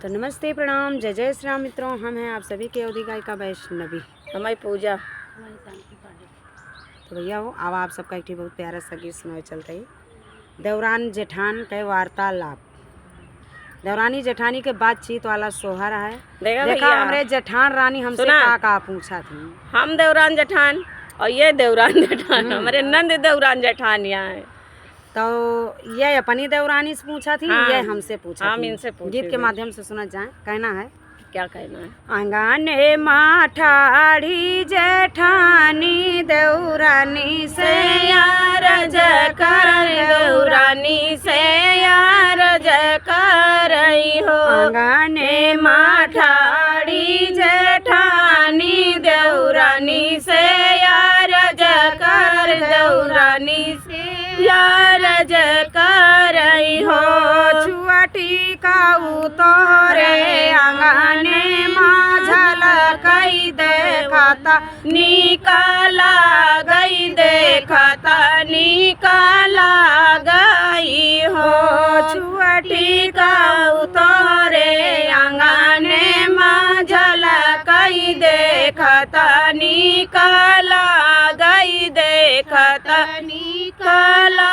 तो नमस्ते, प्रणाम, जय जय श्री राम मित्रों। हम हैं आप सभी के अवधि गायिका वैष्णवी, हमारी पूजा। तो भैया हो अब आप सबका एक बहुत प्यारा सा गीत सुनाए चलते ही। देवरान जेठान के वार्तालाप। देवरानी जेठानी के बातचीत वाला सोहर है। देखा हमरे जेठान रानी हमसे का पूछा थी। हम देवरान जेठान और ये देवरान जेठान हमारे नंद देवरान जेठान यहाँ है। तो ये अपनी देवरानी से पूछा थी। ये हमसे पूछा हम थी। इनसे पूछे गीत के माध्यम से सुना जाए। कहना है, क्या कहना है? अंगने माठाड़ी जेठानी देवरानी से यार जकर देवरानी से यार जकर हो। अंगने माठाड़ी जेठानी देवरानी से यार जकर देवरानी से यार जकर हो। छुअटी काऊ तोरे अंगने माझल कई देखता निकाला गई देखता निकाला गई हो। छुअटी का उतरे अंगने माझल कई देखता निकाला गई देखता निकाला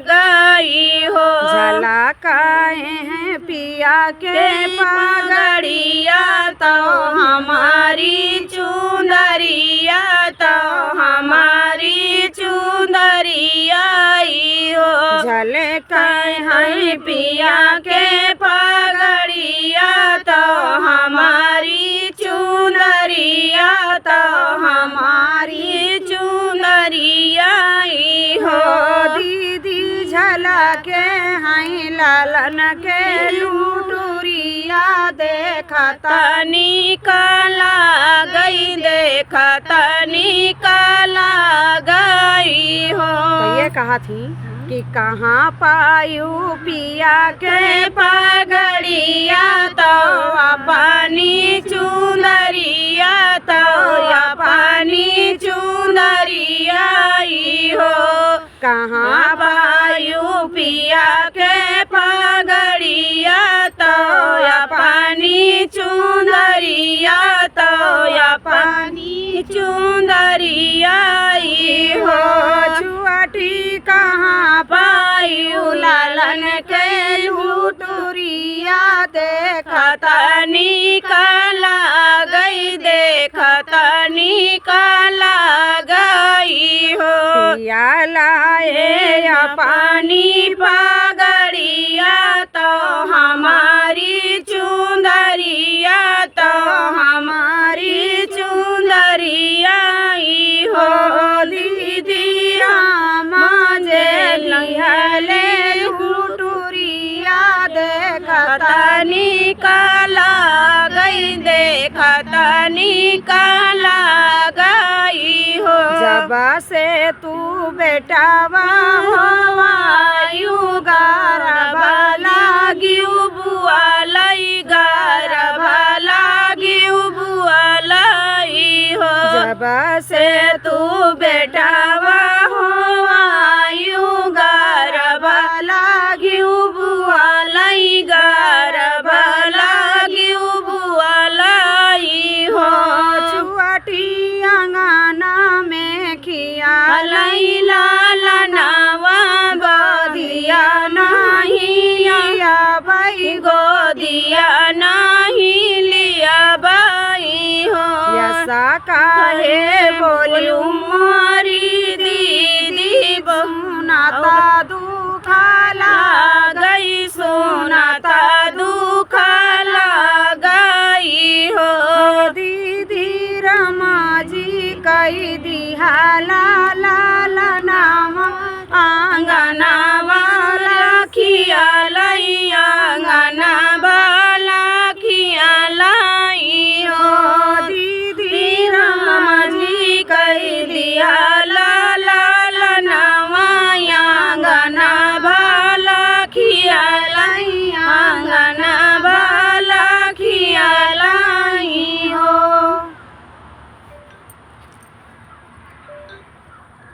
गई हो। झलकाए हैं पिया के पगड़िया तो हमारी चुंदरिया तो हमारी चुंदरिया हो। झलकाए हैं पिया के पगड़िया तो हमारी चुंदरिया तो हमारी चुंदरिया हो। दीदी झलके हैं लालन के लूटूरिया देखता निकाला गई देखता निकाला गई हो। तो ये कहा थी कि कहाँ पायू पिया के पगड़िया तो अपनी चुंदरिया तो अपनी चुंदरिया हो। कहाँ पायू पिया के पगड़िया तो अपनी चुंदरिया तो अपनी चुंदरिया हो। छुअटी कहाँ पायू लालन के लूटूरिया देखता निकाला गई देखता निकाला गई हो। पिया लाए पानी पगड़िया तो हमारी चुंदरिया तो हमारी चुंदरिया हो। दीदी माजे लिहले लूटूरिया देखता निकाला गई देखता निकाला गई हो। जब से तू बेटावा वायु गर्भ लागियो बुआ लई गर्भ लागियो बुआ लई हो। जब से तू बेटावा हो वायु गर्भ लागियो बुआ लई गर्भ लागियो बुआ लई हो। छुअटी अंगना में खिया लई लालनावा गोदिया नहीं लिया बाई गोदिया नहीं लिया बाई हो। यसा काहे बोलूं मारी दीदी नाता दुखा